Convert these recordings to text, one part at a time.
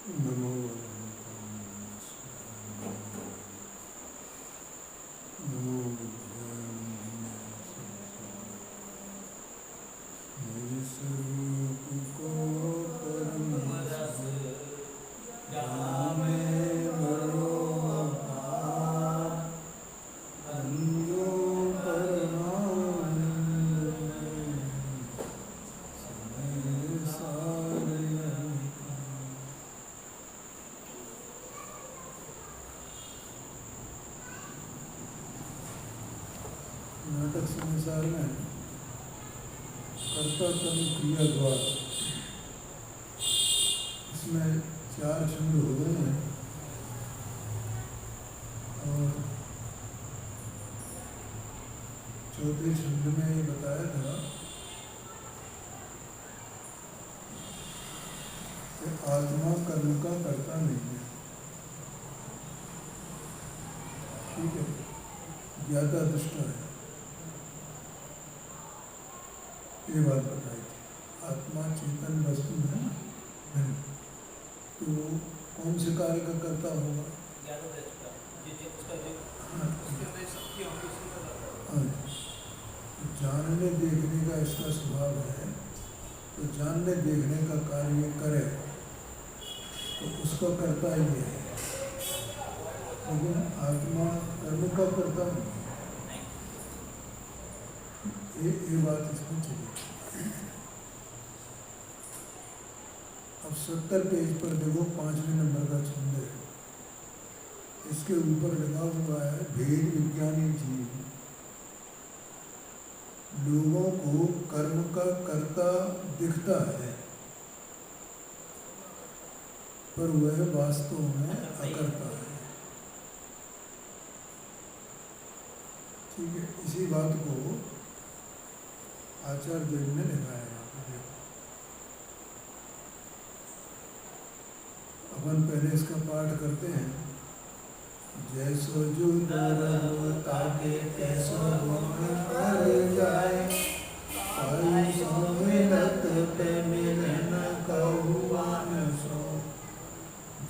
नमो नमो मेरे स्वरूप को परम रस जाने बड़ो अपार अन्यो परमानंद में समय सारे नाटक संसार में कर्ता कर्म क्रिया द्वार इसमें 4 छंद हो गए हैं और चौथे छंद में ये बताया था कि आत्मा कर्म का कर्ता नहीं है। ठीक है, ज्ञाता दृष्टा है, ये बात बताई थी। आत्मा चेतन वस्तु है ना, नहीं तो कौन से कार्य का कर्ता होगा? जानने देखने का इसका स्वभाव है, तो जानने देखने का कार्य करे तो उसका कर्ता ही है, लेकिन आत्मा कर्म का कर्ता नहीं। ये बात इसमें चली। अब 70 पेज पर देखो 5वें नंबर का छंद है, इसके ऊपर लगा हुआ है भेद विज्ञानी जीव लोगों को कर्म का कर्ता दिखता है पर वह वास्तव में अकर्ता है। ठीक है, इसी बात को आचार्य देव ने लिखा है। अपन पहले इसका पाठ करते हैं। जैसो जो दरब ताके कैसो गुण पर जाए, आयुषो मिलत पे मिलन कहुआन सो।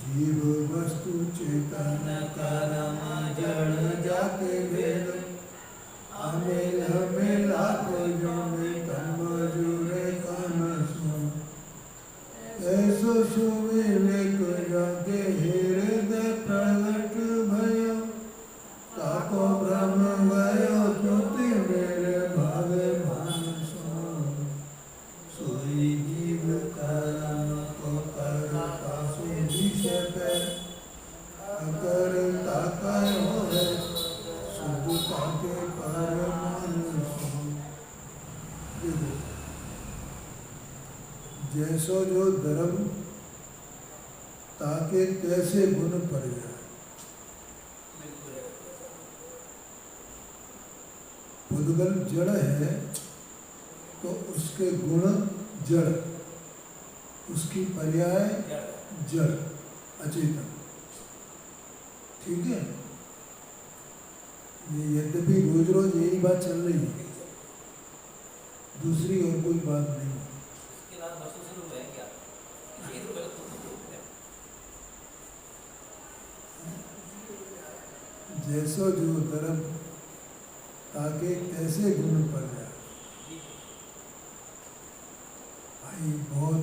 जीव वस्तु चेतन कर्म जड़ जाते भेद, अमिल मिला को जो तम जुरे कन सो। ऐसो सुविवेक जाके हृदय प्रगट भयो, ताको ब्रह्म भयो ज्योति मेरे भावे मानसो। सोई जीव कर्म को करता सो विषय पे, अकर्ता कहो है शुद्ध ताके पर मानसो। देखो, जैसो जो धर्म ताके कैसे गुण पर जाए। पुद्गल जड़ है तो उसके गुण जड़, उसकी पर्याय जड़ अचेतन। ठीक है, ये यद्यपि रोज रोज यही बात चल रही है, दूसरी और कोई बात नहीं। जैसो जो धर्म ताके कैसे गुण पर जाए। भाई बहुत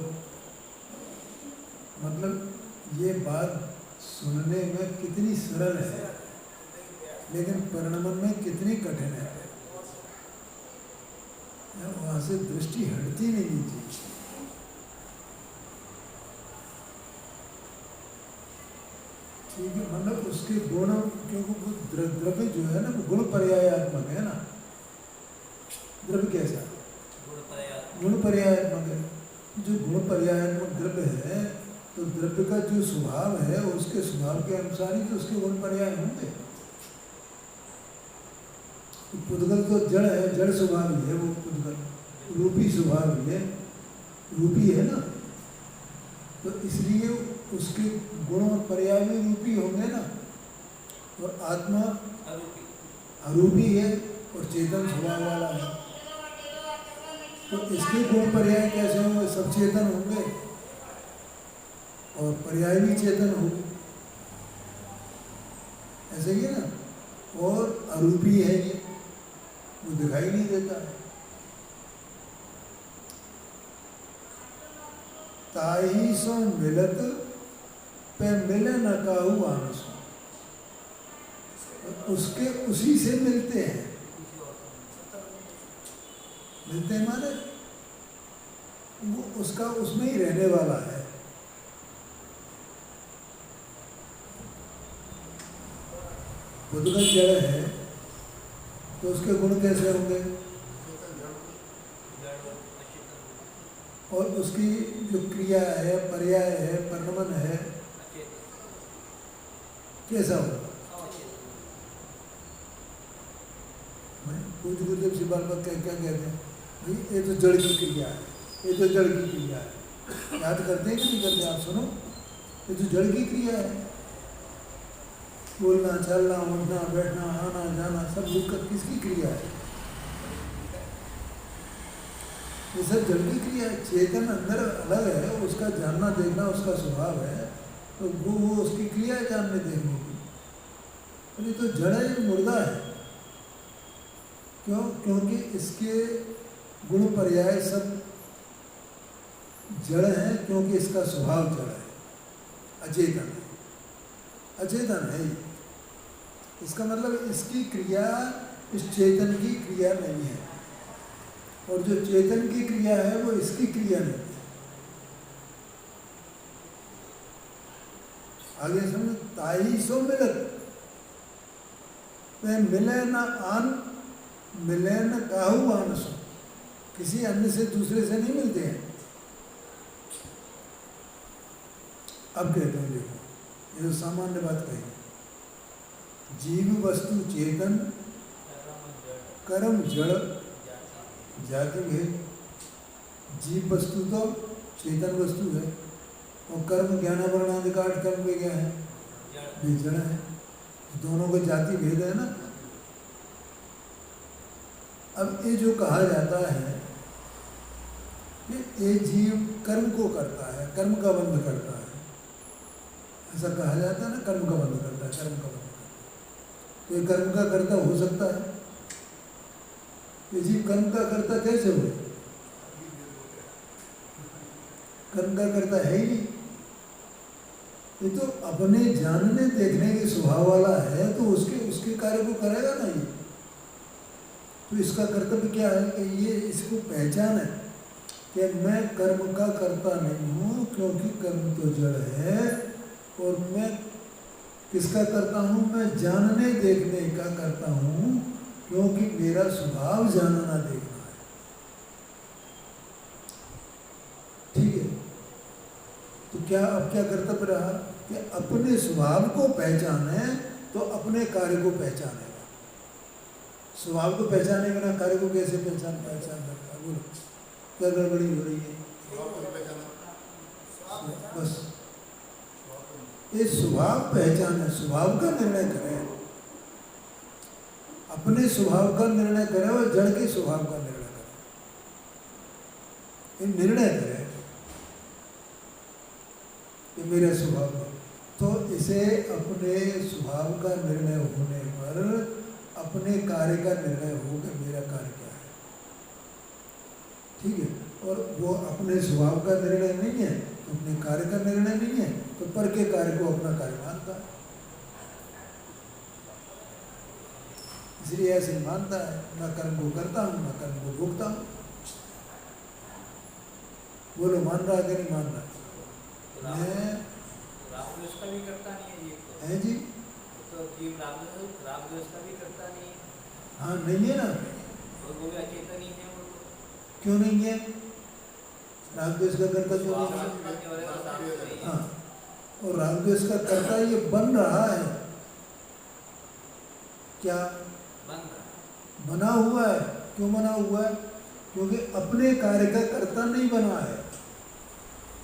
मतलब ये बात सुनने में कितनी सरल है, लेकिन परिणमन में कितनी कठिन है। वहां से दृष्टि हटती नहीं चाहिए। ठीक है, मतलब उसके गुण, क्योंकि वो द्रव्य जो है ना वो गुण पर्यायात्मक है ना। द्रव्य कैसा? गुण पर्यायात्मक है। जो गुण पर्यायात्मक द्रव्य है तो द्रव्य का जो स्वभाव है उसके स्वभाव के अनुसार ही तो उसके गुण पर्याय होंगे। पुद्गल तो जड़ है, जड़ स्वभाव ही है वो। पुद्गल रूपी स्वभाव ही है, रूपी है ना, तो इसलिए उसके गुण और पर्याय में रूपी होंगे ना। और आत्मा अरूपी है और चेतन स्वभाव वाला है, तो इसके गुण पर्याय कैसे होंगे? सब चेतन होंगे। और पर्याय भी चेतन होगी, ऐसे ही है ना। और अरूपी है ये, वो दिखाई नहीं देता है। ताही सो मिलत पे मिले न काहू आनसो, उसके उसी से मिलते हैं। मिलते हैं माने वो उसका उसमें ही रहने वाला है। बुद्ध का जड़ है तो उसके गुण कैसे होंगे, और उसकी जो क्रिया है, पर्याय है, परिणमन है, कैसा होगा। पूज्य गुरुदेव श्री बाल क्या क्या कहते हैं, भाई ये तो जड़ की क्रिया है, ये तो जड़ की क्रिया है। याद करते हैं कि नहीं करते आप, सुनो, ये तो जड़ की क्रिया है। बोलना, चलना, उठना, बैठना, आना जाना सब दिक्कत किसकी क्रिया है, ये सब जड़ की क्रिया है। चेतन अंदर अलग है, उसका जानना देखना उसका स्वभाव है, तो वो उसकी क्रिया है जानने देखने की। और ये तो जड़ है, ये मुर्दा है। क्यों? क्योंकि इसके गुण पर्याय सब जड़ हैं, क्योंकि इसका स्वभाव जड़ है, अचेतन है, अचेतन है। इसका मतलब इसकी क्रिया इस चेतन की क्रिया नहीं है, और जो चेतन की क्रिया है वो इसकी क्रिया नहीं है। आगे समझ, ताई सो मिलत पे मिले न आन, मिले न काहू आनसो, किसी अन्य से दूसरे से नहीं मिलते हैं। अब कहते हैं, देखो ये तो सामान्य बात कही, जीव वस्तु चेतन, कर्म जड़, जाति भेद। जीव वस्तु तो चेतन वस्तु है, और कर्म ज्ञान वर्णाधिकार कर्म में क्या है, भी जड़ है। दोनों को जाति भेद है ना। अब ये जो कहा जाता है कि ये जीव कर्म को करता है, कर्म का बंध करता है, ऐसा कहा जाता है ना, कर्म का बंध करता है, कर्म का बंध करता है। तो ये कर्म का कर्ता हो सकता है, ये जीव कर्म का कर्ता कैसे हुए, कर्म का कर्ता है ही नहीं। ये तो अपने जानने देखने के स्वभाव वाला है, तो उसके कार्य को करेगा ना ये। तो इसका कर्तव्य क्या है कि ये इसको पहचान है कि मैं कर्म का कर्ता नहीं हूँ, क्योंकि कर्म तो जड़ है, और मैं किसका करता हूँ, मैं जानने देखने का करता हूँ, क्योंकि मेरा स्वभाव जानना देखना है। ठीक है, तो क्या अब क्या कर्तव्य रहा कि अपने स्वभाव को पहचाने तो अपने कार्य को पहचानेगा। स्वभाव को पहचाने बिना कार्य को कैसे पहचान सकता है, बोलो क्या गड़बड़ी हो रही है। बस ये स्वभाव पहचाने, स्वभाव का निर्णय करें, अपने स्वभाव का निर्णय करें और जड़ के स्वभाव का निर्णय करें। ये निर्णय करें कि मेरा स्वभाव है, तो इसे अपने स्वभाव का निर्णय होने पर अपने कार्य का निर्णय हो कि मेरा कार्य क्या है। ठीक है, और वो अपने स्वभाव का निर्णय नहीं है, अपने कार्य का निर्णय नहीं है, तो पर के कार्य को अपना कार्य मानता है। इसलिए ऐसे मानता है, मैं कर्म को करता हूँ, मैं कर्म को भोगता हूँ। बोलो मान रहा है कि नहीं मान रहा? मैं राग का भी करता नहीं है, ये है जी, तो जीव राग का भी करता नहीं है। हाँ नहीं है ना, और वो भी अचेतन ही है। वो क्यों नहीं है? राग द्वेष का कर्ता क्यों नहीं है? हाँ, और राग द्वेष का कर्ता ये बन रहा है, क्या बना हुआ है? क्यों बना हुआ है? क्योंकि अपने कार्य का कर्ता नहीं बना है।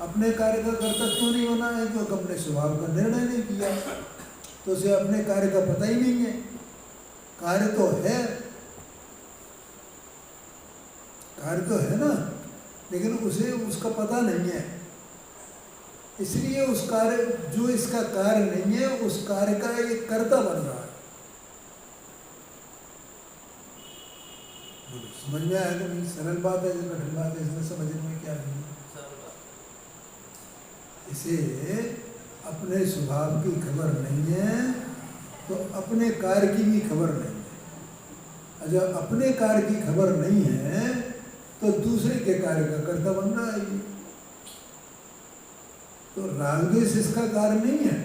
अपने कार्य का कर्ता क्यों नहीं बना है? क्योंकि अपने स्वभाव का निर्णय नहीं किया, तो उसे अपने कार्य का पता ही नहीं है। कार्य तो है, कार्य तो है ना, लेकिन उसे उसका पता नहीं है। इसलिए उस कार्य, जो इसका कार्य नहीं है, उस कार्य का ये कर्ता बन रहा है। बोलो, समझ में आया कि नहीं? सरल बात है, जो कठिन बात है, इसमें समझने में क्या नहीं है? सरल बात। इसे अपने स्वभाव की खबर नहीं है तो अपने कार्य की भी खबर नहीं है, और जब अपने कार्य की खबर नहीं है तो दूसरे के कार्य का कर्ता बन रहा है ये। तो रागद्वेष इसका कार्य नहीं है,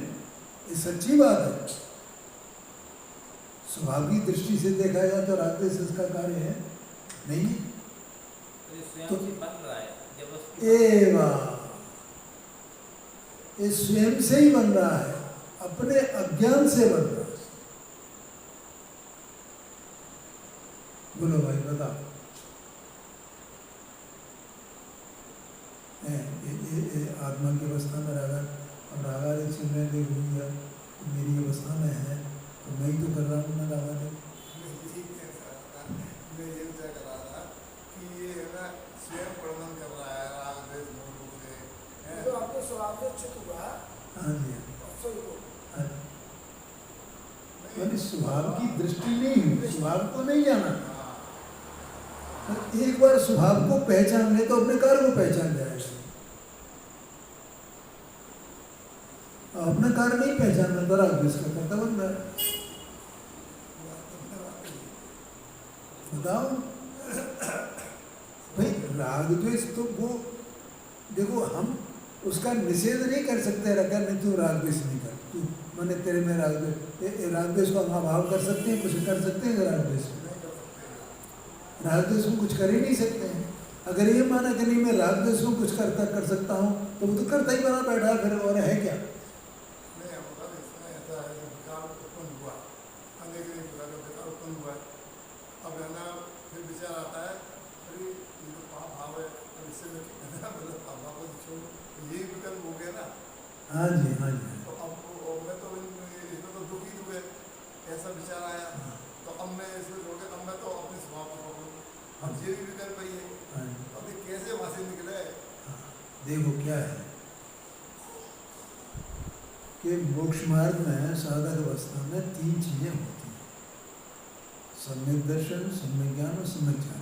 ये सच्ची बात है। स्वभाव की दृष्टि से देखा जाए तो रागद्वेष इसका कार्य है नहीं है। तो ये स्वयं तो से बन रहा है जब उसकी ये स्वयं से ही बन रहा है, अपने अज्ञान से बन रहा है। बोलो भाई, बताओ। आत्मा की अवस्था में रागा, अब रागा चिन्ह देख हुई है तो मेरी अवस्था में है, तो मैं ही तो कर रहा हूँ ना रागा देख। मैं ये विचार कर रहा था कि ये है ना स्वयं वर्णन कर रहा है राग द्वेष मूल रूप से है। तो आपके स्वभाव से चित हुआ। हाँ जी, हाँ। नहीं, स्वभाव की दृष्टि नहीं हुई, स्वभाव को नहीं जाना। हाँ, और एक बार स्वभाव को पहचान ले तो अपने कार्य को पहचान जाएगा। अपना कार्य नहीं पहचानना तो रागद्वेष का कर्ता बन रहा है। बताओ भाई, रागद्वेष तो वो देखो, हम उसका निषेध नहीं कर सकते, रखा नहीं तू रागद्वेष नहीं कर, तू मैंने तेरे में रागद्वेष को हम अभाव कर सकते हैं, कुछ कर सकते हैं रागद्वेष में? रागद्वेष में कुछ कर ही नहीं सकते हैं। अगर ये माना कि नहीं मैं रागद्वेष में कुछ कर सकता हूँ, तो वो तो करता ही बना बैठा है, फिर और है क्या? नहीं, मतलब इसमें ऐसा है कि विकार उत्पन्न हुआ, अनेक प्रकार का विकार उत्पन्न हुआ है। अब है ना फिर विचार आता है, अरे ये तो पाप भाव है, अब इससे मतलब पाप भाव को छोड़, यही विकल्प हो गया ना। हाँ जी, हाँ जी। तो अब मैं तो इसमें तो दुखी हुए, ऐसा विचार आया, तो अब मैं इसमें छोड़ के अब मैं तो अपने स्वभाव को पकड़ूँ, अब ये भी विकल्प ही है। हाँ जी। अब ये कैसे वहाँ से निकले? देखो क्या है कि मोक्ष मार्ग में साधक अवस्था में 3 चीजें होती हैं: सम्यक दर्शन, सम्यक ज्ञान और सम्यक ज्ञान।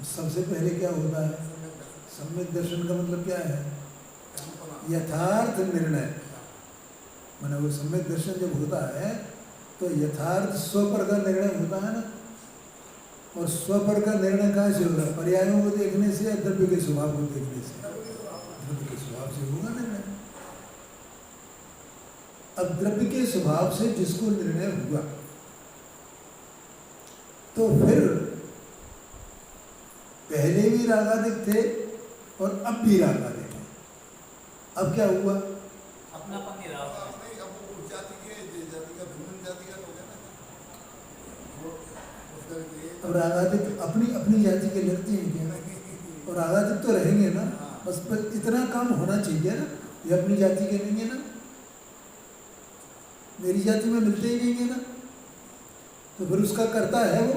सबसे पहले क्या होता है? सम्यक दर्शन का मतलब क्या है? यथार्थ निर्णय। माने वो सम्यक दर्शन जब होता है तो यथार्थ स्वपर का निर्णय होता है ना। और स्वपर का निर्णय कहाँ से होगा? पर्यायों को देखने से या द्रव्य के स्वभाव को देखने से? द्रव्य के स्वभाव से होगा निर्णय। अब द्रव्य के स्वभाव से जिसको निर्णय हुआ, तो फिर पहले भी रागादिक थे और अब भी रागादिक है। अब क्या हुआ? अपनापन नहीं रहा उसमें। नहीं, अब वो जाति का भिन्न जाति का हो गया ना। वो उस तरह के अब रागादिक अपनी अपनी जाति के लगते हैं क्या? और रागादिक तो रहेंगे ना। बस पर इतना काम होना चाहिए ना, ये अपनी जाति के नहीं है ना, मेरी जाति में मिलते ही नहीं है ना, तो फिर उसका कर्ता है वो।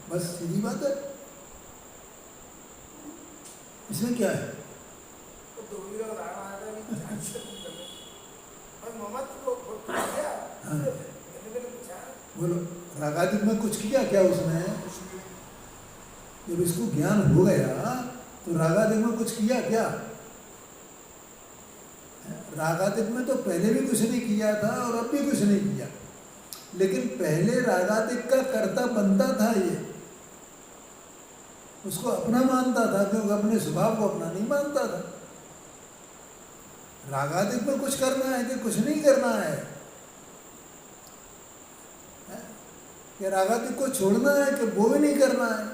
बस सीधी बात है। इसमें क्या है? तो दोहरी और राग आएगा भी ध्यान से करने। और ममत्व को क्या? हाँ। मैंने पूछा। बोलो, रागादिक में कुछ किया क्या उसने? जब इसको ज्ञान हो गया तो रागादिक में कुछ किया क्या? रागादिक में तो पहले भी कुछ नहीं किया था और अब भी कुछ नहीं किया, लेकिन पहले रागादिक का कर्ता बनता था, ये उसको अपना मानता था, क्योंकि अपने स्वभाव को अपना नहीं मानता था। रागादिक में कुछ करना है कि कुछ नहीं करना है? कि रागादिक को छोड़ना है कि वो भी नहीं करना है?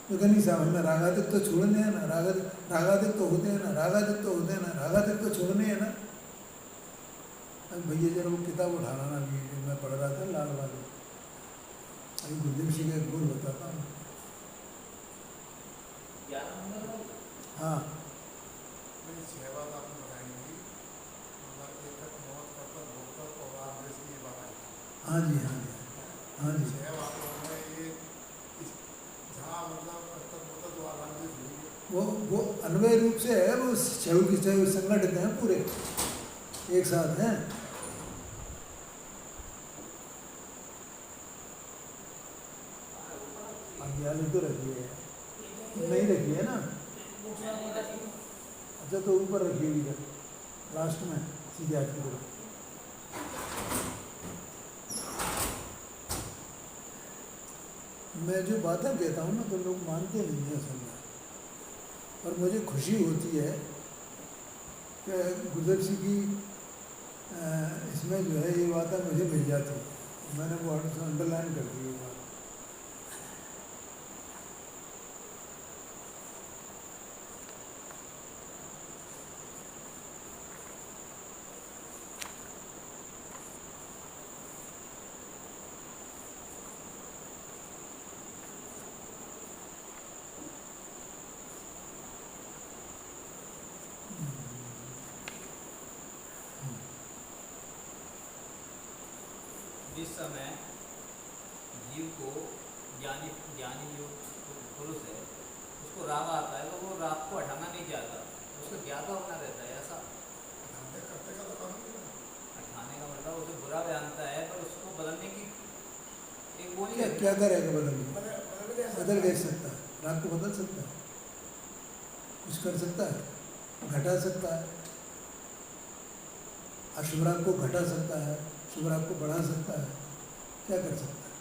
तो नहीं साहब, हमें रागादिक तो छोड़ने हैं ना, रागादिक तो होते हैं ना, रागादिक तो होते हैं ना, रागादिक तो छोड़ने हैं ना। अब भैया जरा वो किताब उठाना ना, अभी मैं पढ़ रहा था लाल वाले, अभी गुरुदेव सिंह का एक बोल बताता हूँ। हाँ, नहीं, 6 बात आपने बताई थी, मतलब एक तक मौत करता भोगता और राग द्वेष की ये बात आई। हाँ जी, हाँ जी, हाँ जी। 6 बातों में ये जहाँ मतलब करता भोगता तो राग द्वेष हुई है, वो अन्वय रूप से है, वो छह की छह संगठित हैं पूरे एक साथ हैं। अज्ञानी तो रखी है, नहीं रखी है ना? अच्छा तो ऊपर रखिए इधर लास्ट में सीधे हाथ की तरफ। मैं जो बातें कहता हूँ ना तो लोग मानते नहीं हैं असल में, और मुझे खुशी होती है कि गुरुदेव सिंह की इसमें जो है ये बातें मुझे मिल जाती, मैंने वो अंडरलाइन कर दी ये बात। जिस समय जीव को ज्ञानी ज्ञानी जो पुरुष है उसको राग आता है तो वो राग को हटाना नहीं चाहता, उसको ज्ञाता होना रहता है। ऐसा करते का तो काम नहीं है। हटाने का मतलब उसे बुरा जानता है, पर उसको बदलने की एक वो नहीं क्या है। क्या करेगा बदलने? बदल कैसे सकता है? राग को बदल सकता है? कुछ कर सकता है? घटा सकता है? अशुभ राग को घटा सकता है, शुभ राग को बढ़ा सकता है, क्या कर सकता है?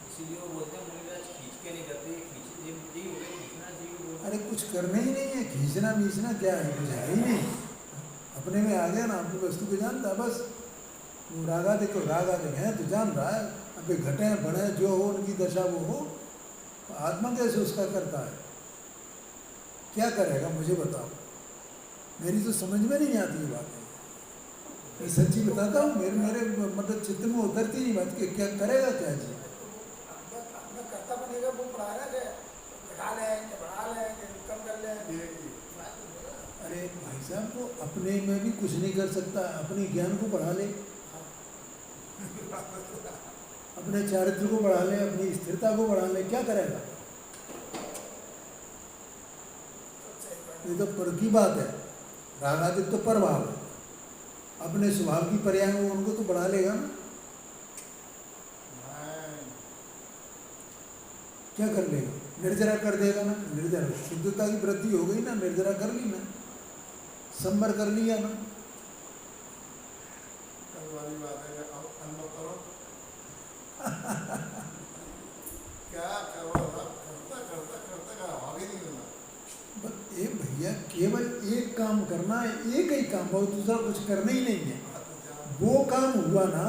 इसीलिए वो बोलते हैं मुनिराज खींच के नहीं करते, खींची हो गए, खींचना चाहिए। अरे कुछ करना ही नहीं है, खींचना मीचना क्या है, कुछ है ही नहीं। अपने में आ गया ना, अपनी वस्तु को जानता है बस। वो रागा देखो, रागा देखे तो जान रहा है, अभी घटे बढ़े जो हो उनकी दशा वो हो। आत्मा कैसे उसका करता है? क्या करेगा मुझे बताओ, मेरी तो समझ में नहीं आती ये बात है। मैं सच्ची बताता हूँ, मेरे मतलब चित्त में उतरती नहीं बात कि क्या करेगा क्या जी। अपना करता बनेगा, वो पढ़ाया ना घटा लें कि बढ़ा लें कि कम कर लें। अरे भाई साहब, वो अपने में भी कुछ नहीं कर सकता, अपने ज्ञान को बढ़ा ले, अपने चारित्र को बढ़ा ले, अपनी स्थिरता को बढ़ा ले, क्या करेगा? ये तो पर की बात है, रागादित तो पर भाव है, अपने स्वभाव की पर्याय में उनको तो बढ़ा लेगा ना। क्या कर लेगा? निर्जरा कर देगा ना, निर्जरा शुद्धता की वृद्धि हो गई ना, निर्जरा कर ली ना, संबर कर लिया ना। कल वाली बात है, अब अनुभव करो क्या करो, करता करता करता का आगे नहीं होना। ए भैया, केवल एक काम करना है, एक ही काम, और दूसरा कुछ करना ही नहीं है। वो काम हुआ ना,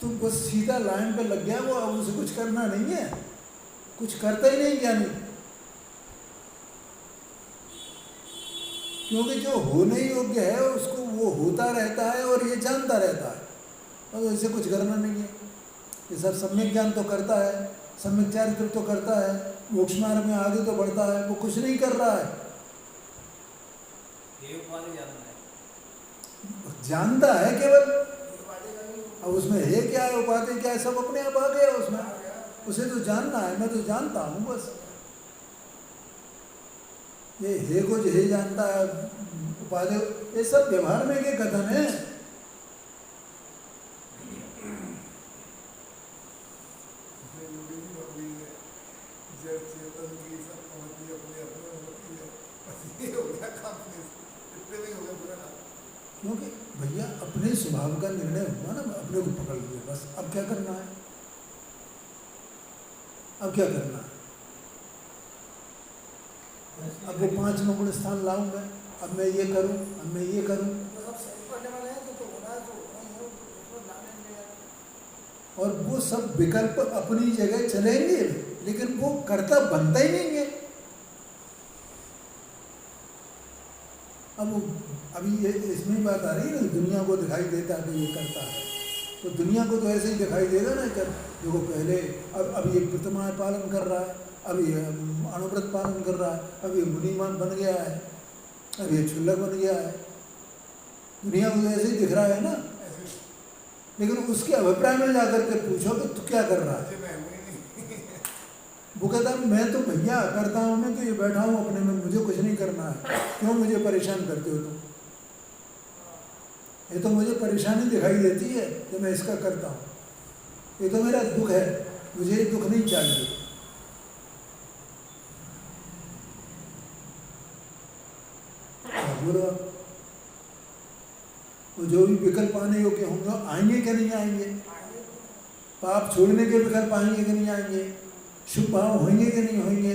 तुम बस सीधा लाइन पे लग गया वो, अब उसे कुछ करना नहीं है, कुछ करता ही नहीं ज्ञानी। क्योंकि जो होने योग्य है उसको वो होता रहता है और ये जानता रहता है, और इसे कुछ करना नहीं है। ये सब सम्यक ज्ञान तो करता है, सम्यक चारित्र तो करता है, मोक्ष मार्ग में आगे तो बढ़ता है, वो कुछ नहीं कर रहा है। जानता है केवल, अब उसमें है क्या है, उपाधि क्या है, सब अपने आप आ गया उसमें। उसे तो जानना है, मैं तो जानता हूँ बस। ये हे को जो हे जानता है, उपाधि, ये सब व्यवहार में के कथन है। जड़ चेतन की सब पहुंची अपने अपने होती है, बस ये हो गया काम, इतने नहीं हो गया पूरा काम। क्योंकि भैया अपने स्वभाव का निर्णय हुआ ना, अपने को पकड़ लिया बस। अब क्या करना है? अब क्या करना है? अब वो 5 नंबर स्थान लाऊं मैं, अब मैं ये करूं, अब मैं ये करूं, सब सही पढ़ने वाले हैं तो होना है, तो उसको लाने में। और वो सब विकल्प अपनी जगह चलेंगे, लेकिन वो कर्ता बनता ही नहीं है। अब अभी ये इसमें बात आ रही है ना, दुनिया को दिखाई देता है कि ये करता है, तो दुनिया को तो ऐसे ही दिखाई देगा ना। जब देखो पहले, अब ये प्रतिमा पालन कर रहा है, अब ये अणुव्रत पालन कर रहा है, अब ये मुनिमान बन गया है, अब ये क्षुल्लक बन गया है, दुनिया को तो ऐसे ही दिख रहा है ना। लेकिन उसके अभिप्राय में जाकर के पूछो कि तू क्या कर रहा है, वो कहता मैं तो भैया करता हूँ, मैं तो ये बैठा हूँ अपने में, मुझे कुछ नहीं करना है, क्यों मुझे परेशान करते हो तुम? ये तो मुझे परेशानी दिखाई देती है कि मैं इसका करता हूँ, ये तो मेरा दुख है, मुझे ये दुख नहीं चाहिए। बोलो वो जो भी विकल्प आने योग्य होंगे आएंगे कि नहीं आएंगे? पाप छोड़ने के विकल्प आएंगे कि नहीं आएंगे? शुभ भाव होंगे कि नहीं होंगे?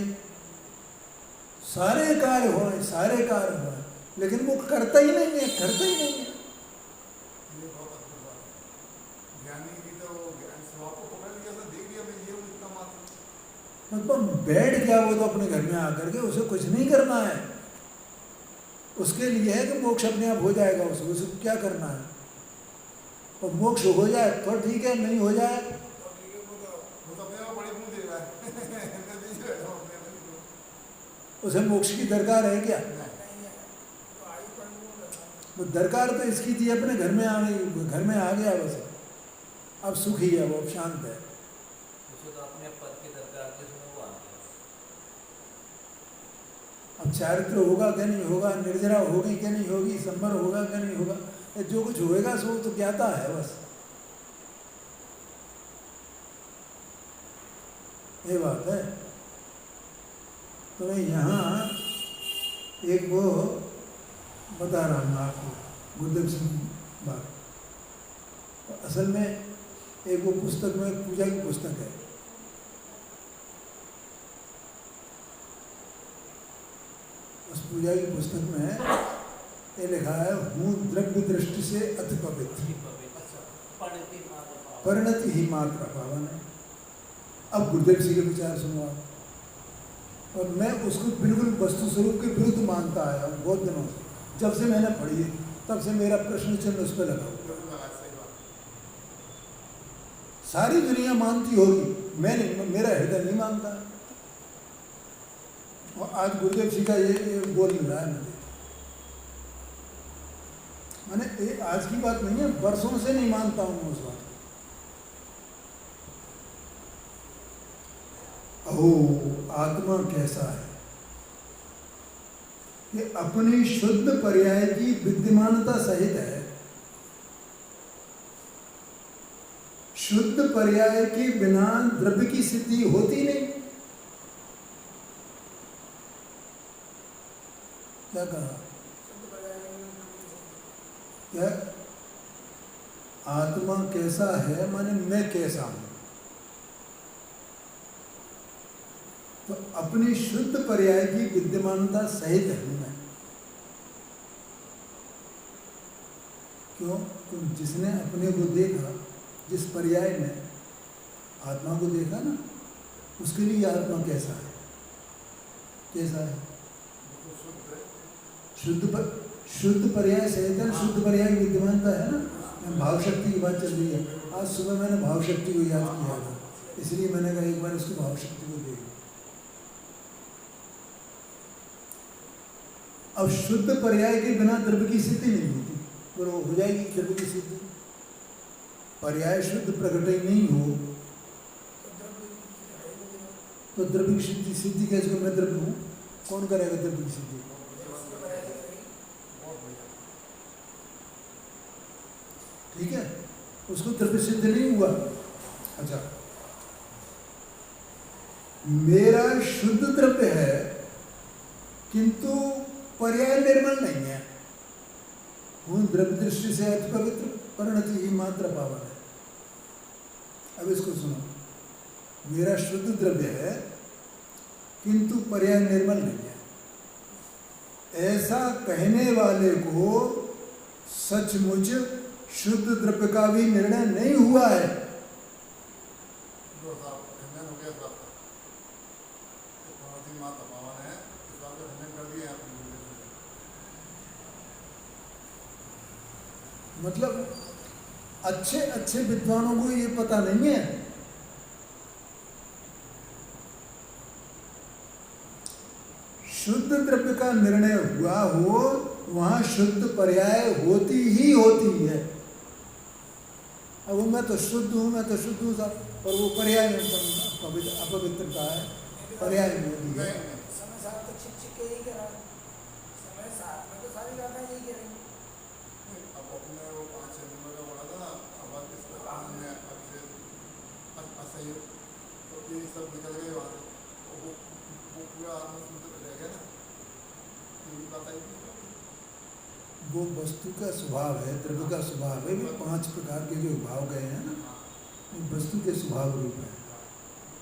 सारे कार्य होए, सारे कार्य होए, लेकिन वो करता ही नहीं है, करता ही नहीं है। ये बहुत अद्भुत बात है। ज्ञानी की तो ज्ञान स्वभाव को पकड़ लिया, तो देख लिया मैं ये हूँ इतना मात्र। मतलब बैठ गया वो तो अपने घर में आकर के, उसे कुछ नहीं करना है, उसके लिए है कि मोक्ष अपने आप हो जाएगा, उसे क्या करना है? और मोक्ष हो जाए तो ठीक है, नहीं हो जाए वो तो अपने आप बड़े मुंह दे रहा है। उसे मोक्ष की दरकार है क्या? वो दरकार तो इसकी थी, अपने घर में आ गया बस, अब सुखी है वो, अब शांत है। उसे तो अपने पद की दरकार थी, उसमें वो आ गया। अब चारित्र होगा क्या नहीं होगा, निर्जरा होगी क्या नहीं होगी, संवर होगा क्या नहीं होगा, जो कुछ होएगा सो तो ज्ञाता है बस, ये बात है। तो मैं यहाँ एक वो बता रहा हूँ आपको, गुरुदेव सिंह बात। असल में एक वो पुस्तक में, एक पूजा की पुस्तक है, उस पूजा की पुस्तक में ये लिखा है, हूँ द्रव्य दृष्टि से अति पवित्र, परिणति ही मात्र पावन है। अब गुरुदेव सिंह के विचार सुनो आप, और मैं उसको बिल्कुल वस्तु स्वरूप के विरुद्ध मानता आया हूँ बहुत दिनों से, जब से मैंने पढ़ी है तब से मेरा प्रश्न चिन्ह उस पर लगा हुआ। सारी दुनिया मानती होगी, मैं नहीं, मेरा हृदय नहीं मानता। और आज गुरुदेव सिंह का ये बोल मिल रहा है मुझे, मैंने आज की बात नहीं है, वर्षों से नहीं मानता हूं मैं उस बात को। ओ आत्मा कैसा है, ये अपनी शुद्ध पर्याय की विद्यमानता सहित है। शुद्ध पर्याय के बिना द्रव्य की सिद्धि होती नहीं। क्या कहा? क्या आत्मा कैसा है, माने मैं कैसा हूं। तो अपनी शुद्ध पर्याय की विद्यमानता सहित हूं मैं। क्यों? तो जिसने अपने को देखा, जिस पर्याय में आत्मा को देखा ना, उसके लिए आत्मा कैसा है? कैसा है? शुद्ध पर्याय सहित है, शुद्ध पर्याय की विद्यमानता है ना। भाव शक्ति की बात चल रही है, आज सुबह मैंने भाव शक्ति को याद किया था, इसलिए मैंने कहा एक बार इसको भाव शक्ति को देखो। अब शुद्ध पर्याय के बिना द्रव्य की सिद्धि नहीं होती, तो हो जाएगी द्रव्य की सिद्धि। पर्याय शुद्ध प्रकट ही नहीं हो तो द्रव्य की सिद्धि कैसे? मैं द्रव्य हूँ, कौन करेगा द्रव्य की सिद्धि? ठीक है, उसको द्रव्य सिद्ध नहीं हुआ। अच्छा, मेरा शुद्ध द्रव्य है किंतु पर्याय निर्मल नहीं है। हूँ द्रव्य दृष्टि से अति पवित्र, परिणति ही मात्र पावन है। अब इसको सुनो, मेरा शुद्ध द्रव्य है किंतु पर्याय निर्मल नहीं है। ऐसा कहने वाले को सचमुच शुद्ध द्रव्य का भी निर्णय नहीं हुआ है। मतलब अच्छे अच्छे विद्वानों को ये पता नहीं है। शुद्ध द्रव्य का निर्णय हुआ हो, वहां शुद्ध पर्याय होती ही होती है। अब मैं तो शुद्ध हूं, मैं तो शुद्ध हूं सब, और वो पर्याय अपवित्रता है। पर्याय में भी है। नहीं नहीं समय साथ तो छिप छिप के यही कह रहा है, समय साथ में तो सारी गाना यही कह रही है। नहीं, अब अपने वो 5 नंबर का बोला था ना, अब इस प्रकार में अब से असह्य तो ये सब निकल गए वहाँ से, और वो पूरा आत्मा सुंदर रह गया ना, ये बात आई थी। वो वस्तु का स्वभाव है, द्रव्य का स्वभाव है। वो 5 प्रकार के जो भाव गए हैं ना, वो वस्तु के स्वभाव रूप है।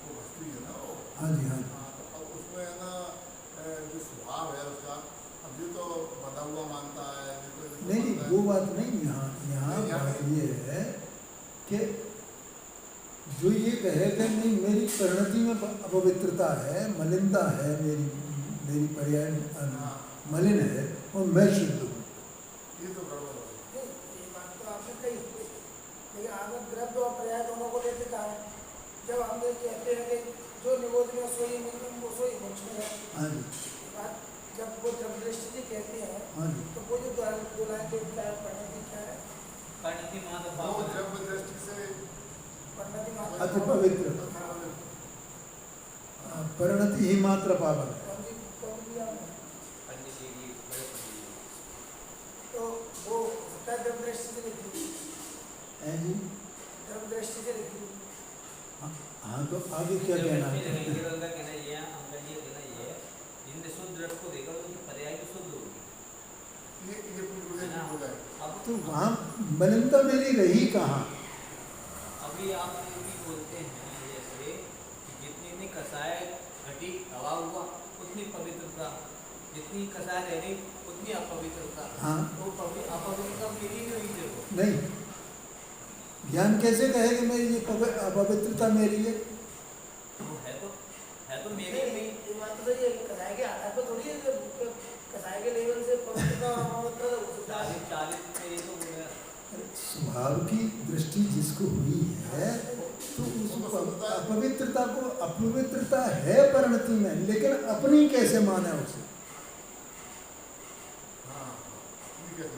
वो वस्तु ही है ना वो। हाँ जी, हाँ जी। हाँ, तो अब उसमें है ना जो स्वभाव है उसका, अब ये तो बंधा हुआ मानता है, ये तो ऐसे नहीं मानता है। वो बात नहीं, यहाँ बात ये है कि जो ये कहे कि नहीं मेरी परिणति में अपवित्रता है, मलिनता है, मेरी पर्याय मलिन है और मैं शुद्ध हूँ, ये तो गड़बड़ हो गई। नहीं, ये बात तो आपने कही, लेकिन आपने द्रव्य और पर्याय दोनों को लेकर कहा है। जब हम ये कहते हैं कि जो निबोध में सोई मोक्ष में है, हाँ जी, बात जब वो जब दृष्टि जी कहते हैं, हाँ जी। तो वो जो बोला है कि परिणति क्या है, परिणति मात्र वो पावन है। जब दृष्टि से परिणति मात्र अति पवित्र, परिणति ही मात्र पावन है। कौन सी कौन दिया हमने? पंडित जी की बड़े पंडित जी। तो वो होता है जब दृष्टि से लिखी, हैं जी? जब दृष्टि से लिखी। हाँ तो आगे क्या कहना है? उनका कहना ये है, उनका ये कहना ये है, जिनने शुद्ध द्रव्य को देखा उनकी पर्याय भी शुद्ध होगी। ये पूरी है ना? बोला है। अब तो वहाँ मलिनता मेरी रही कहाँ? अभी आप ये भी बोलते हैं जैसे कि जितनी कसाय घटी हवा हुआ उतनी पवित्रता, जितनी कसाय रह गई उतनी अपवित्रता। हाँ। तो अपवित्रता मेरी नहीं हुई देखो। नहीं, ज्ञान कैसे कहे कि मेरी ये अपवित्रता मेरी है? वो है तो मेरी नहीं, नहीं। ये बात तो सही है, कसाई के आधार पर थोड़ी है कि कसाई के लेवल से पवित्रता और अपवित्रता हो सकता है। 40 में ये तो हो गया। स्वभाव की दृष्टि जिसको हुई है तो उस अपवित्रता को अपवित्रता है परिणति में, लेकिन अपनी कैसे माने उसे? हाँ, ठीक है।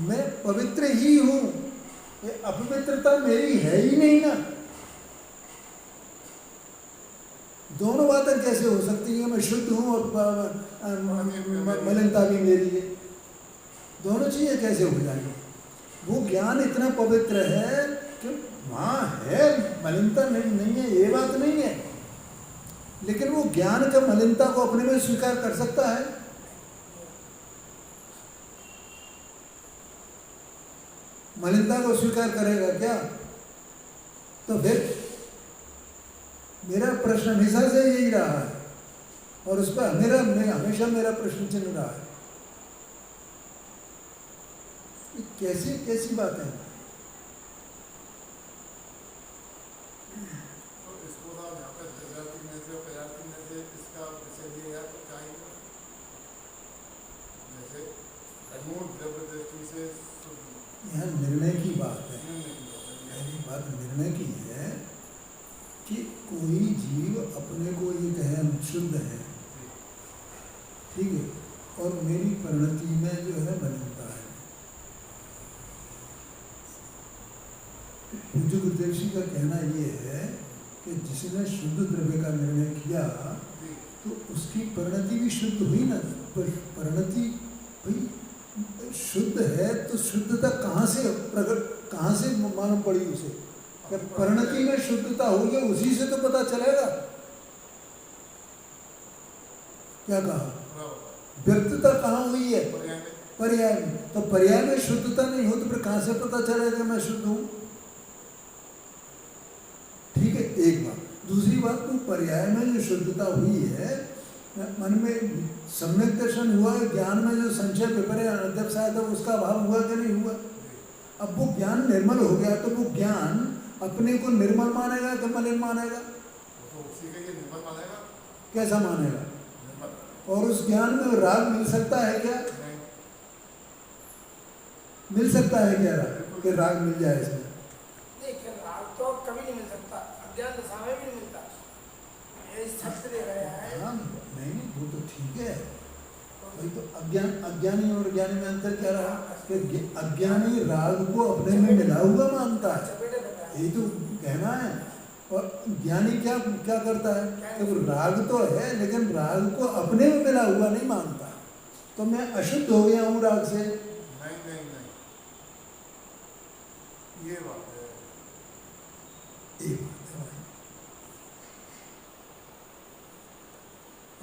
मैं पवित्र ही हूँ, ये अपवित्रता मेरी है ही नहीं ना। दोनों बातें कैसे हो सकती हैं? मैं शुद्ध हूँ और मलिनता भी मेरी है, दोनों चीजें कैसे हो जाएंगी? वो ज्ञान इतना पवित्र है कि वहाँ है मलिनता नहीं है, ये बात नहीं है, लेकिन वो ज्ञान का मलिनता को अपने में स्वीकार कर सकता है? मलिनता को स्वीकार करेगा क्या? तो फिर मेरा प्रश्न हमेशा से यही रहा है और उस पर हमेशा मेरा प्रश्न चिन्ह रहा है। कैसी कैसी बातें हैं? तो इसको ना यहाँ पे जजाति में से प्रजाति में से इसका विषय लिया है तो क्या ही है? जैसे मूल द्रव्य दृष्टि से यह निर्णय की बात है। पहली बात निर्णय की है कि कोई जीव अपने को ये कहे हम शुद्ध है, ठीक है, और मेरी परिणति में जो है मलिनता है। पूज्य गुरुदेव जी का कहना ये है कि जिसने शुद्ध द्रव्य का निर्णय किया तो उसकी परिणति भी शुद्ध हुई ना। परिणति भाई शुद्ध है तो शुद्धता कहाँ से मालूम पड़ी उसे? कि परिणति में शुद्धता हुई है, उसी से तो पता चलेगा। क्या कहा? व्यर्थता कहाँ हुई है? पर्याय में। तो पर्याय में शुद्धता नहीं हो तो फिर कहाँ से पता चलेगा मैं शुद्ध हूँ? ठीक है, एक बात। दूसरी बात, तो पर्याय में जो शुद्धता हुई है, मन में सम्यक दर्शन हुआ है, ज्ञान में जो संशय विपर्य अनध्यक्ष आया था उसका अभाव हुआ कि नहीं हुआ? अब वो ज्ञान निर्मल हो गया तो वो ज्ञान अपने को निर्मल मानेगा कि मलिन मानेगा? तो उसी का ये निर्मल मानेगा। कैसा मानेगा? निर्मल। और उस ज्ञान में राग मिल सकता है क्या? नहीं। मिल सकता है क्या राग? कि राग मिल जाए इसमें? देखिए, राग तो कभी नहीं मिल सकता, अज्ञान दशा में भी नहीं मिलता। ये सत्य दे रहे हैं। हाँ, नहीं वो तो ठीक है भाई। तो अज्ञानी और ज्ञानी में अंतर क्या रहा? कि अज्ञानी राग को अपने में मिला हुआ मानता है, चपेटे बैठा है। यही तो कहना है। और ज्ञानी क्या क्या करता है कि वो राग तो है लेकिन राग को अपने में मिला हुआ नहीं मानता, तो मैं अशुद्ध हो गया हूँ राग से। नहीं नहीं नहीं, ये बात है। ये बात है भाई,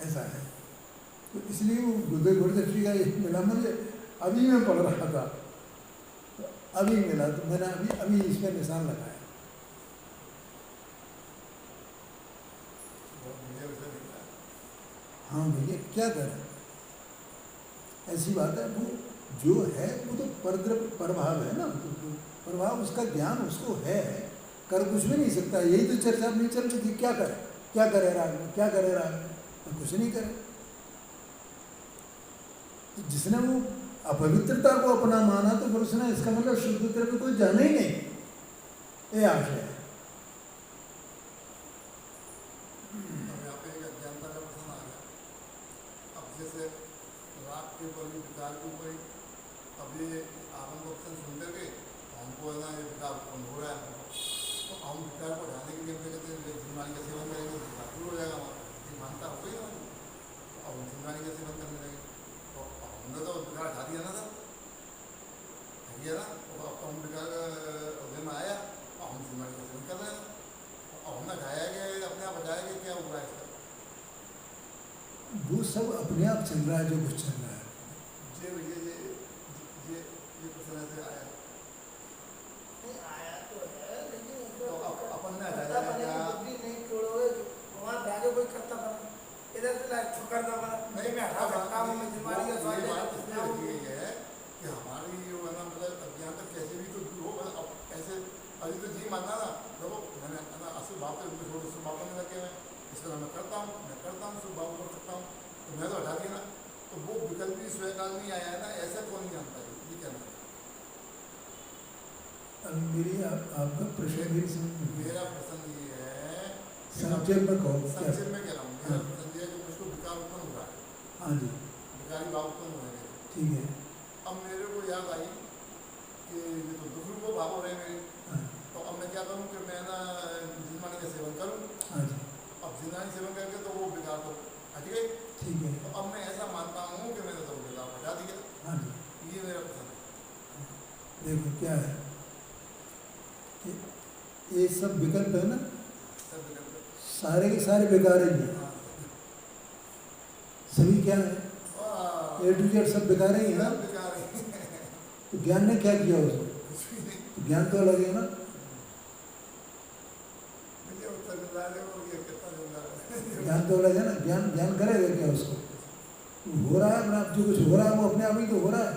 ऐसा है। तो इसलिए वो गुरुदेव गुरुदक्षी का ये मिला मुझे, अभी मैं पढ़ रहा था तो अभी मिला, तो मैंने अभी अभी इसमें निशान लगाया। मुझे वैसे नहीं था। हाँ भैया क्या करें, ऐसी बात है। वो जो है वो तो परद्रव्य प्रभाव है ना, तो प्रभाव उसका ज्ञान उसको है, कर कुछ भी नहीं सकता। यही तो चर्चा नहीं चल रही थी, क्या करे, क्या करे राग में, क्या करे राग में, तो कुछ नहीं करे। तो जिसने वो अपवित्रता को अपना माना तो फिर उसने इसका मतलब शुद्ध द्रव्य कोई जाना ही नहीं, ये आशय है। अब यहाँ पे एक अज्ञानता का प्रश्न आ गया। अब जैसे राग के ऊपर भी, विकार के ऊपर ही, अब ये आनंद ऑप्शन सुनते हुए हमको है ना ये विकार उत्पन्न हो रहा है, तो हम विकार को हटाने के लिए अपने कहते हैं जिनवाणी का सेवन करेंगे तो विकार दूर हो जाएगा हमारा, ये मानता हो गई ना। तो अब हम जिनवाणी का सेवन करने लगे तो हमने तो विकार हटा दिया ना, था दिया ना, तो अब तो हम विकार उदय में आया और हम जिनवाणी का सेवन कर रहे हैं, और हमने हटाया गया अपने आप हटाया गया, क्या हुआ इसका? वो सब अपने आप चल रहा है जो कुछ चल रहा है। ये प्रश्न ऐसे आया नहीं आया तो है, लेकिन तो अपन ने करता हटाया बने क्या? की बुद्धि नहीं छोड़ोगे, वहाँ जाके कोई करता बना, इधर से लाइक छुकर का बना, नहीं मैं हटा सकता हूँ, मैं जिम्मेदारी का स्वाद ये लेना बात इसलिए सकता रखी हूँ। गई है कि हमारी जो है ना मतलब अज्ञान तक कैसे भी तो दूर हो, मतलब अब ऐसे अभी तो जी मानना ना, देखो मैंने है ना अशुभ भाव से छोड़ शुभ भाव करने लगे मैं, इस तरह मैं करता हूँ शुभ भाव कर सकता हूँ, तो मैं तो हटा दिया ना, तो वो विकल्प भी स्वयकाल नहीं आया है ना, ऐसा कौन नहीं जानता है, ये कहना है। अब मेरी आपका प्रश्न मेरी समझ में नहीं मेरा आया। प्रश्न ये है, संक्षेप में कहो क्या? संक्षेप में कह रहा हूँ, मेरा हाँ। प्रश्न ये है कि मुझको विकार उत्पन्न हुआ है, हाँ जी विकारी भाव उत्पन्न हुए हैं। ठीक है। अब मेरे को याद आई कि ये तो दुख रूप भाव हो रहे हैं मेरे, हाँ तो अब मैं क्या करूँ कि मैं ना जिनवाणी का सेवन करूँ, हाँ जी अब जिनवाणी सेवन करके तो वो विकार तो हट गए, ठीक है। तो अब मैं ऐसा मानता हूँ कि मैंने तो विकार हटा दिया, हाँ जी ये मेरा प्रश्न है। देखो क्या है कि ये सब विकल्प है ना, सब विकल्प सारे के सारे बेकार ही हैं। हाँ। सभी क्या है, वाह, ए टू जेड सब बेकार ही है ना। सब विकार है। तो ज्ञान ने क्या किया उसको, कुछ भी नहीं, तो ज्ञान तो अलग है ना। मुझे उत्तर मिल रहा है, वो ये कितना मिल रहा है। ज्ञान तो अलग है ना, ज्ञान ज्ञान करेगा क्या उसको, हो रहा है अपना, जो कुछ हो रहा है वो अपने आप ही तो हो रहा है।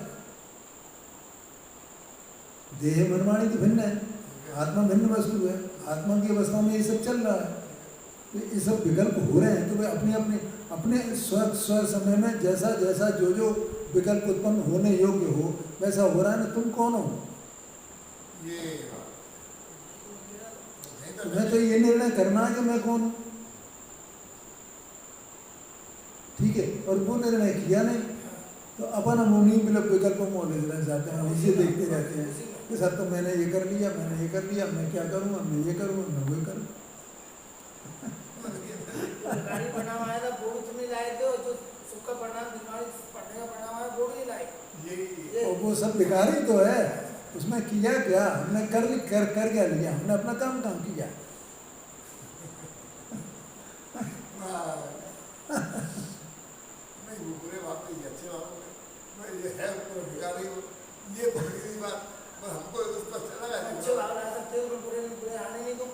देह मनमानी तो भिन्न है, आत्मा भिन्न वस्तु है, आत्मा की अवस्था में ये सब चल रहा है। तो ये सब विकल्प हो रहे हैं, तो वे अपने अपने अपने स्व समय में जैसा जैसा जो जो विकल्प उत्पन्न होने योग्य हो वैसा हो रहा है ना। तुम कौन हो? ये नहीं तो तुम्हें तो ये निर्णय करना है कि मैं कौन हूँ, ठीक है। और वो निर्णय किया नहीं, तो अपन हम उन्हीं विकल्पों में उलझ रह जाते हैं, इसे देखते रहते हैं कि सर तो मैंने ये कर लिया, मैंने ये कर लिया, मैं क्या करूँगा, मैं ये करूँगा, मैं वही करूँ। गाड़ी बना हुआ है ना, बोर्ड तुम नहीं लाए थे, जो सुख का परिणाम दिमाग पढ़ने का परिणाम है, बोर्ड नहीं लाए। ये और वो सब बेकार ही तो है, उसमें किया क्या हमने, कर क्या लिया हमने, अपना काम किया। नहीं, वो बुरे बात नहीं, ये अच्छे बात है, ये है पूरा बिगाड़ ही, ये तो बड़ी बात, पर हमको उस पर चला गया अच्छे भाव ला सकते हो, बुरे बुरे आने नहीं तुम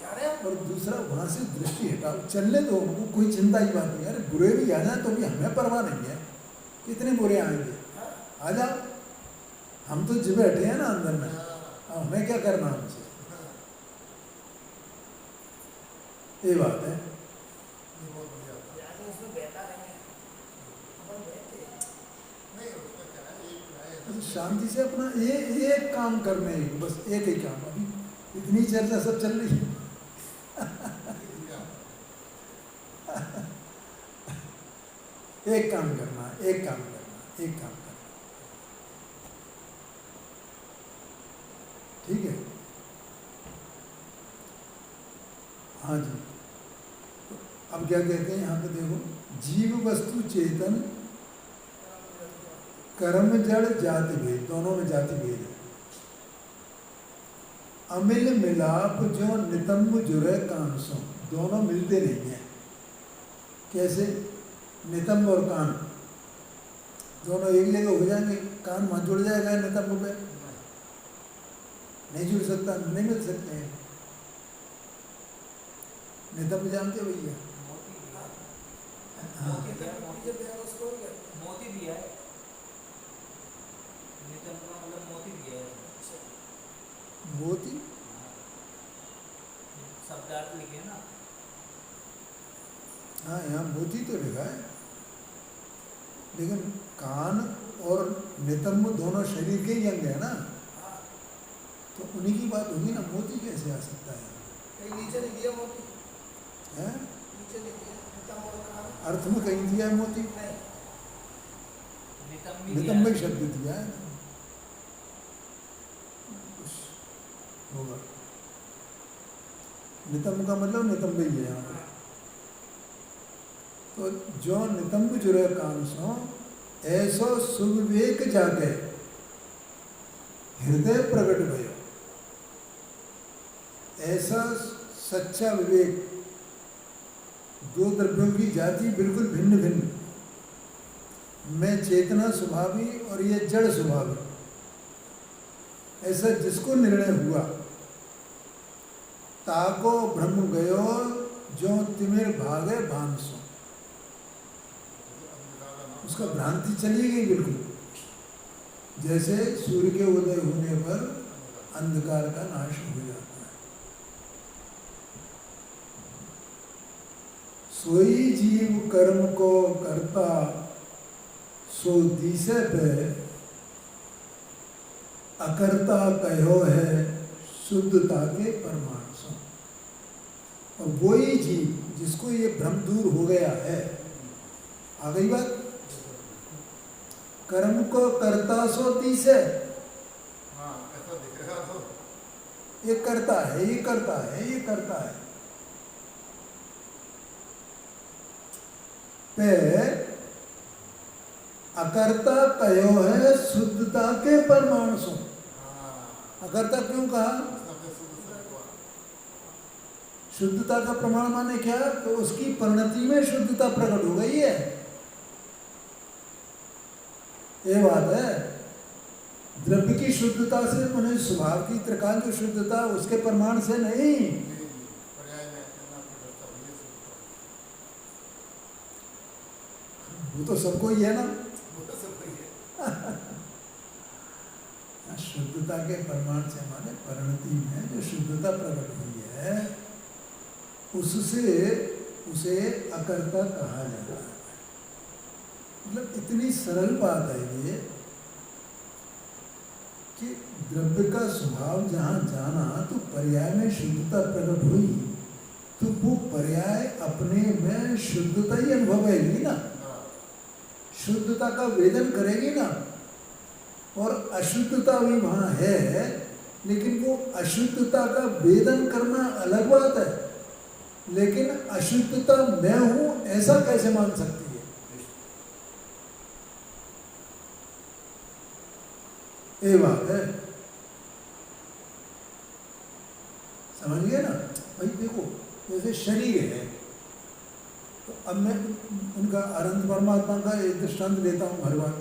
जाने। और दूसरा वहाँ से दृष्टि हटाओ, चलने दो उनको, कोई चिंता की बात नहीं। अरे बुरे भी आ जाए तो भी हमें परवाह नहीं है, कितने बुरे आएंगे, आ जाओ, हम तो जिब बैठे हैं ना अंदर में, अब हमें क्या करना हमसे, ये बात है। बहुत बढ़िया था। जाने उसमें बहता नहीं है, अपन बहते हैं। नहीं, उसमें क्या है, एक तो शांति से अपना ये एक काम करने ही, बस एक ही काम। अभी इतनी चर्चा सब चल रही है, एक काम करना, एक काम करना, एक काम करना, ठीक है। हाँ जी, तो अब क्या कहते हैं यहाँ पे देखो, जीव वस्तु चेतन कर्म जड़ जाति भेद, दोनों में जाति भेद है। अमिल मिलाप जो नितंब जुरे कांसों, दोनों मिलते नहीं हैं। कैसे? नितंब और कान दोनों एक जगह हो जाएंगे, कान वहाँ जुड़ जाएगा नितंब पे? नहीं जुड़ सकता, नहीं मिल सकते हैं। नितंब जानते हो भैया? मोती दिया हाँ, मोती दिया है, नितंब का मतलब मोती दिया है। मोती शब्दार्थ लिखे ना। हाँ, यहाँ मोती तो लिखा है, लेकिन कान और नितंब दोनों शरीर के ही अंग है ना, तो उन्हीं की बात होगी ना, मोती कैसे आ सकता है? नीचे नहीं दिया मोती है? नीचे नहीं दिया नितंब और कान अर्थ में कहीं दिया है मोती? नहीं नितंब भी दिया नितंब है। ही शब्द दिया है ना, कुछ होगा। नितंब का मतलब नितंब ही है यहाँ पे। तो जो नितंब जुरे कांसों ऐसो सुविवेक जागे हृदय प्रकट भयो। ऐसा सच्चा विवेक, दो द्रव्यों की जाति बिल्कुल भिन्न भिन्न, मैं चेतना स्वभावी और ये जड़ स्वभावी, ऐसा जिसको निर्णय हुआ, ताको ब्रह्म गयो जो तिमिर भागे भानसो, उसका भ्रांति चली गई बिल्कुल, जैसे सूर्य के उदय होने पर अंधकार का नाश हो जाता है। सोई जीव कर्म को करता सो दिसे पे अकर्ता कहो है शुद्धता के परमाणु सो। और वही जीव जिसको ये भ्रम दूर हो गया है, आ गई बात, कर्म को करता सो दिसे, हाँ ऐसा दिखेगा तो ये करता है, ये करता है, ये करता है, पे अकर्ता कहो है शुद्धता के परमाणु सो। हाँ अकर्ता क्यों कहा? उसका फिर शुद्ध से हुआ। शुद्धता का प्रमाण माने क्या? तो उसकी परिणति में शुद्धता प्रकट हो गई है, ये बात है। द्रव्य की शुद्धता से माने स्वभाव की त्रिकाल की शुद्धता, उसके प्रमाण से नहीं। पर्याय में कहना आपकी दस्तावेज शुद्धता, वो तो सबको ही है ना। वो तो सब वही है। शुद्धता के प्रमाण से माने परिणति में जो शुद्धता प्रकट हुई है, उससे उसे अकर्ता कहा जाता है। मतलब इतनी सरल बात है ये कि द्रव्य का स्वभाव जहाँ जाना तो पर्याय में शुद्धता प्रकट हुई, तो वो पर्याय अपने में शुद्धता ही अनुभव करेगी ना, शुद्धता का वेदन करेगी ना। और अशुद्धता भी वहाँ है, लेकिन वो अशुद्धता का वेदन करना अलग बात है, लेकिन अशुद्धता मैं हूँ ऐसा कैसे मान सकती है? ये बात है, समझ गए ना भाई? देखो जैसे शरीर है, तो अब मैं उनका अनंत परमात्मा का एक दृष्टांत लेता हूँ हर बार।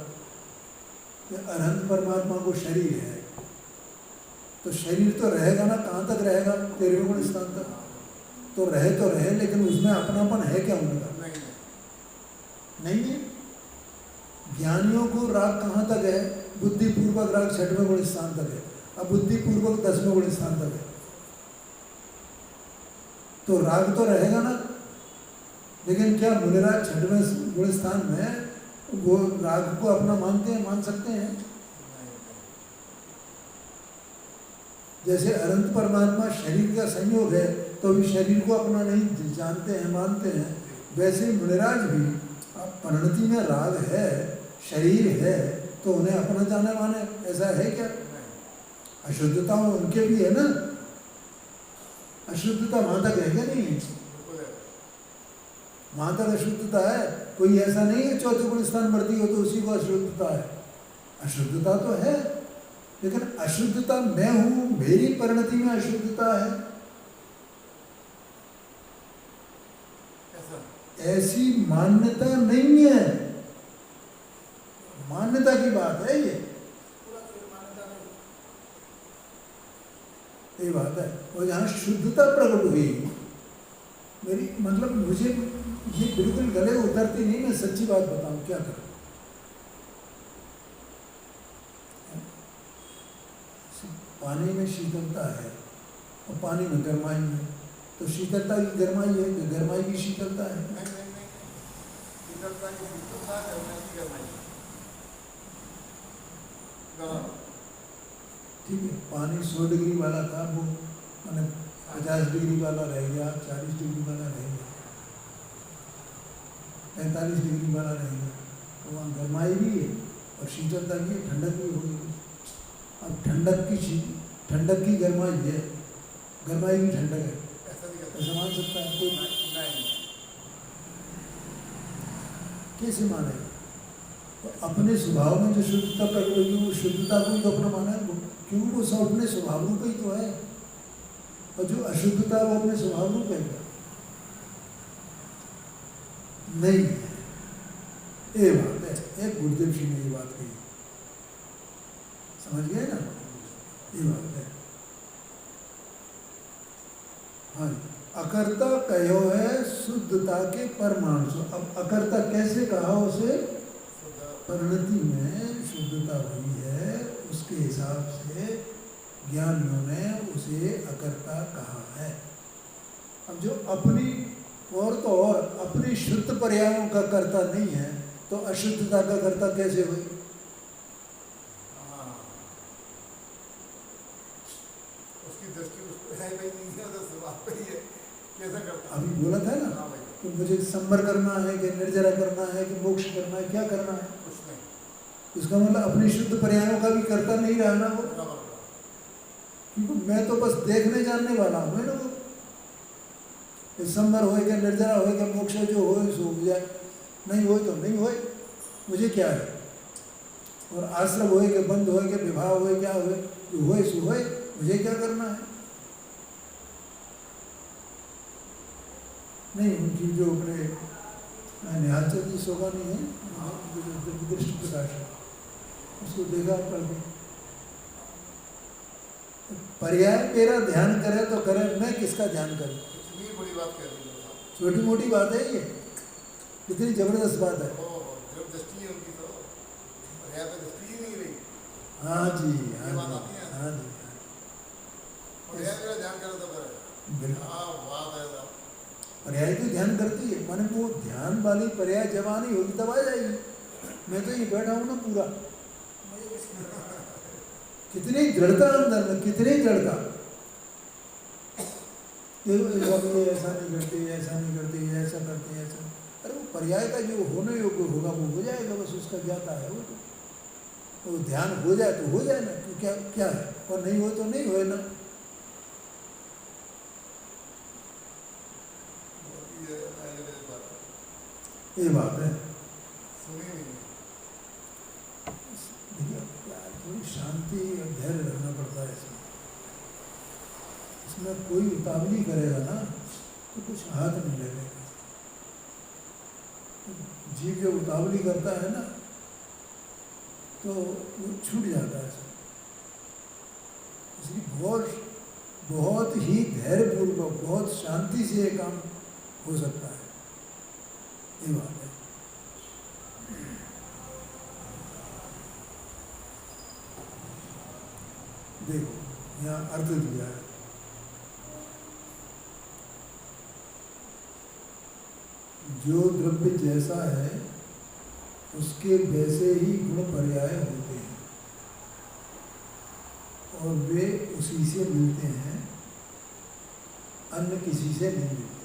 अनंत परमात्मा को शरीर है, तो शरीर तो रहेगा ना, कहाँ तक रहेगा? 13वें गुण स्थान तक तो रहे, लेकिन उसमें अपनापन है क्या उनका? नहीं है। ज्ञानियों को राग कहाँ तक है? बुद्धिपूर्वक राग 6वें गुण स्थान तक है, अब बुद्धिपूर्वक 10वें गुण स्थान तक है, तो राग तो रहेगा ना। लेकिन क्या मुनिराज 6वें गुण स्थान में वो राग को अपना मानते हैं, मान सकते हैं? जैसे अनंत परमात्मा शरीर का संयोग है, तो भी शरीर को अपना नहीं जानते हैं, मानते हैं। वैसे मुनिराज भी अब परिणति में राग है, शरीर है, तो उन्हें अपना जाने माने, ऐसा है क्या? अशुद्धता उनके भी है ना, अशुद्धता वहां तक है क्या नहीं है? बिल्कुल है। वहां तक अशुद्धता है। कोई ऐसा नहीं है चौथे गुण स्थान बढ़ती हो तो उसी को अशुद्धता है। अशुद्धता तो है, लेकिन अशुद्धता मैं हूं, मेरी परिणति में अशुद्धता है, ऐसी मान्यता नहीं है। मान्यता की बात है ये, पूरा फिर मान्यता नहीं। ये बात है। और जहाँ शुद्धता प्रकट हुई, मेरी मतलब मुझे ये बिल्कुल गले उतरती नहीं, मैं सच्ची बात बताऊं, क्या करूं। पानी में शीतलता है और पानी में गर्माई है, तो शीतलता की गर्माई है कि गर्माई की शीतलता है? नहीं, शीतलता की शीतलता, गर्माई की गर्माई। ठीक है, पानी 100 डिग्री वाला था, वो मैंने 50 डिग्री वाला रह गया, 40 डिग्री वाला रह गया, 45 डिग्री वाला रह गया, तो वहाँ गर्माई भी है और शीतलता भी है, ठंडक भी हो गई। अब ठंडक की गर्माई है, गर्माई की ठंडक है, ऐसा नहीं करता। ऐसा मान सकता है कोई? नहीं। कैसे माने? तो अपने स्वभाव में जो शुद्धता प्रकट होगी वो शुद्धता को ही तो अपना माना है, क्योंकि वो सब अपने स्वभाव रूप ही तो है, और जो अशुद्धता वो अपने स्वभाव रूप है क्या? नहीं है। ये बात है, एक गुरुदेव जी ने ये बात कही, समझ गए ना? ये बात है। हाँ, अकर्ता कहो है शुद्धता के परमाणु। अब अकर्ता कैसे कहा उसे? परिणति में शुद्धता हुई है, उसके हिसाब से ज्ञानियों ने उसे अकर्ता कहा है। अब जो अपनी और तो और अपनी शुद्ध पर्यायों का कर्ता नहीं है, तो अशुद्धता का कर्ता कैसे हुई? उसकी दृष्टि उस पर है भाई, नहीं है तो स्वभाव पे ही है, कैसा करता? अभी बोला था ना हाँ भाई, कि मुझे संवर करना है कि निर्जरा करना है कि मोक्ष करना है, क्या करना है? कुछ नहीं। उसका मतलब अपनी शुद्ध पर्यायों का भी कर्ता नहीं रहा ना वो, बराबर। क्योंकि मैं तो बस देखने जानने वाला हूँ ना वो। संवर हो क्या निर्जरा हो क्या मोक्ष जो हो सो हो जाए, नहीं हो तो नहीं हो, मुझे क्या है? और आश्रम होए कि बंद होए कि विवाह होए क्या होए, जो होए सो होए, मुझे क्या करना है? नहीं, उनकी जो अपने निहालचल जी सोगानी है, दृष्टि प्रकाश है, उसको देखा पढ़ के, पर्याय मेरा ध्यान करे तो करे, मैं किसका ध्यान करूं? इतनी बड़ी बात कह दी है साहब। छोटी मोटी बात है ये, कितनी जबरदस्त बात है। जब दृष्टि है उनकी तो पर्याय पे दृष्टि ही नहीं रही। हाँ जी, ये बात आती है। हाँ जी, पर्याय मेरा ध्यान करे तो करे। बिल्कुल। हाँ, बात है साहब। पर्याय तो ध्यान करती है, माने वो ध्यान वाली पर्याय जब आनी होगी तब आ जाएगी। मैं तो ये बैठा हूँ ना पूरा, मुझे किसी कितनी दृढ़ता अंदर में, कितनी दृढ़ता। ये ऐसा नहीं करते, ऐसा नहीं करते, ऐसा करते, ऐसा। अरे वो पर्याय का जो होने योग्य होगा वो हो जाएगा, बस उसका ज्ञाता है वो। तो ध्यान हो जाए तो हो जाए ना, तो क्या क्या है, और नहीं हो तो नहीं होए ना। ये बात है। सुनी नहीं। देखिए यार, थोड़ी शांति और धैर्य रखना पड़ता है इसमें। इसमें कोई उतावली करेगा ना तो कुछ हाथ नहीं लगेगा। जीव जब उतावली करता है ना तो वो छूट जाता है। इसलिए बहुत ही धैर्यपूर्वक, बहुत शांति से ये काम हो सकता है। ये बात है। देखो यहाँ अर्थ दिया है, जो द्रव्य जैसा है उसके वैसे ही गुण पर्याय होते हैं और वे उसी से मिलते हैं, अन्य किसी से नहीं मिलते।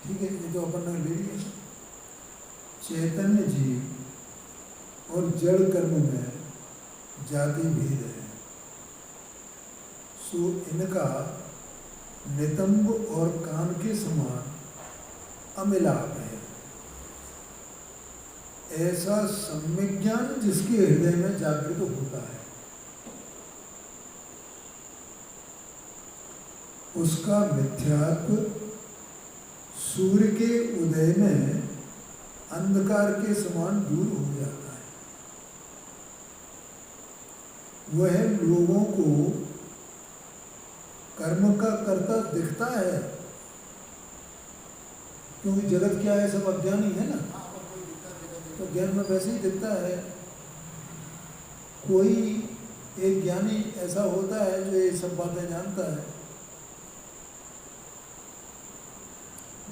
ठीक है, ये तो अपन ने ले लिया। चैतन्य जीव और जड़ कर्म में जाति भेद है, सो इनका नितंब और कान के समान अमिलाप है। ऐसा सम्यक ज्ञान जिसके हृदय में जागृत होता है, उसका मिथ्यात्व सूर्य के उदय में अंधकार के समान दूर हो जाता है। वह लोगों को कर्म का कर्ता दिखता है, क्योंकि जगत क्या है, सब अज्ञानी है ना, तो ज्ञान में वैसे ही दिखता है। कोई एक ज्ञानी ऐसा होता है जो ये सब बातें जानता है,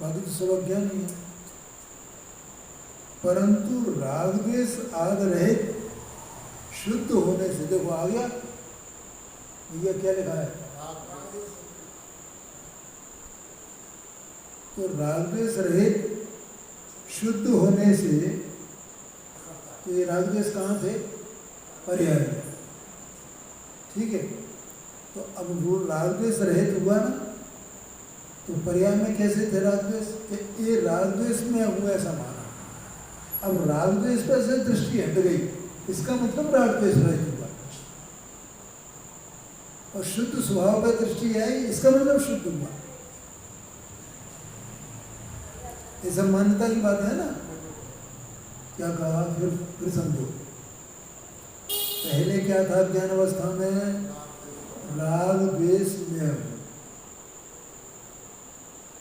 बाकी तो सब अज्ञानी है। परंतु राग द्वेष आदि रहित शुद्ध होने से, देखो आ गया भैया क्या लिखा है, तो राग द्वेष रहित शुद्ध होने से, तो ये राग द्वेष कहाँ थे, पर्याय में, ठीक है। तो अब वो राग द्वेष रहित हुआ ना, तो पर्याय में कैसे थे राग द्वेष, ये राग द्वेष में हुआ ऐसा माना। अब राग द्वेष पर से दृष्टि हट गई, इसका मतलब राग द्वेष रहित हुआ, और शुद्ध स्वभाव पर दृष्टि आई, इसका मतलब शुद्ध हुआ। ये सब मान्यता की बात है ना। क्या कहा फिर समझो, पहले क्या था ज्ञान अवस्था में, राग द्वेष में हो,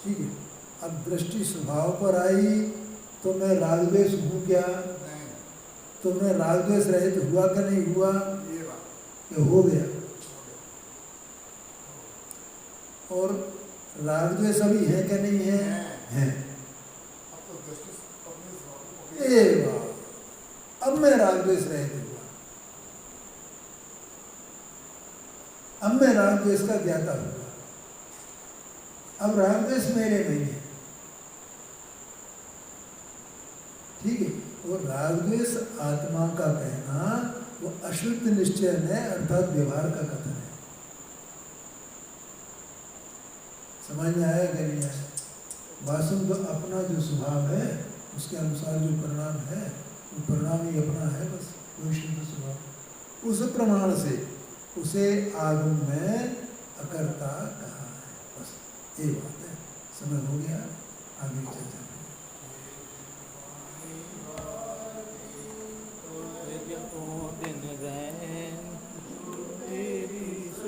ठीक है। अब दृष्टि स्वभाव पर आई तो मैं राग द्वेष हूँ क्या, तो मैं राग द्वेष रहित हुआ कि नहीं हुआ, ये हो गया। और राग द्वेष अभी है कि नहीं है, है। अब मैं राग द्वेष रहित हुआ, अब मैं राग द्वेष का ज्ञाता हुआ। अब राग द्वेष मेरे नहीं है, ठीक है। वो राग द्वेष आत्मा का कहना वो अशुद्ध निश्चय है, अर्थात व्यवहार का कथन है। समझ में आया कि नहीं आया? वास्तव तो अपना जो स्वभाव है उसके अनुसार जो परिणाम है, वो परिणाम ही अपना है, बस वही शुद्ध स्वभाव। उस प्रमाण से उसे आगम में अकर्ता कहा है, बस ये बात है। समय हो गया, आगे चर्चा।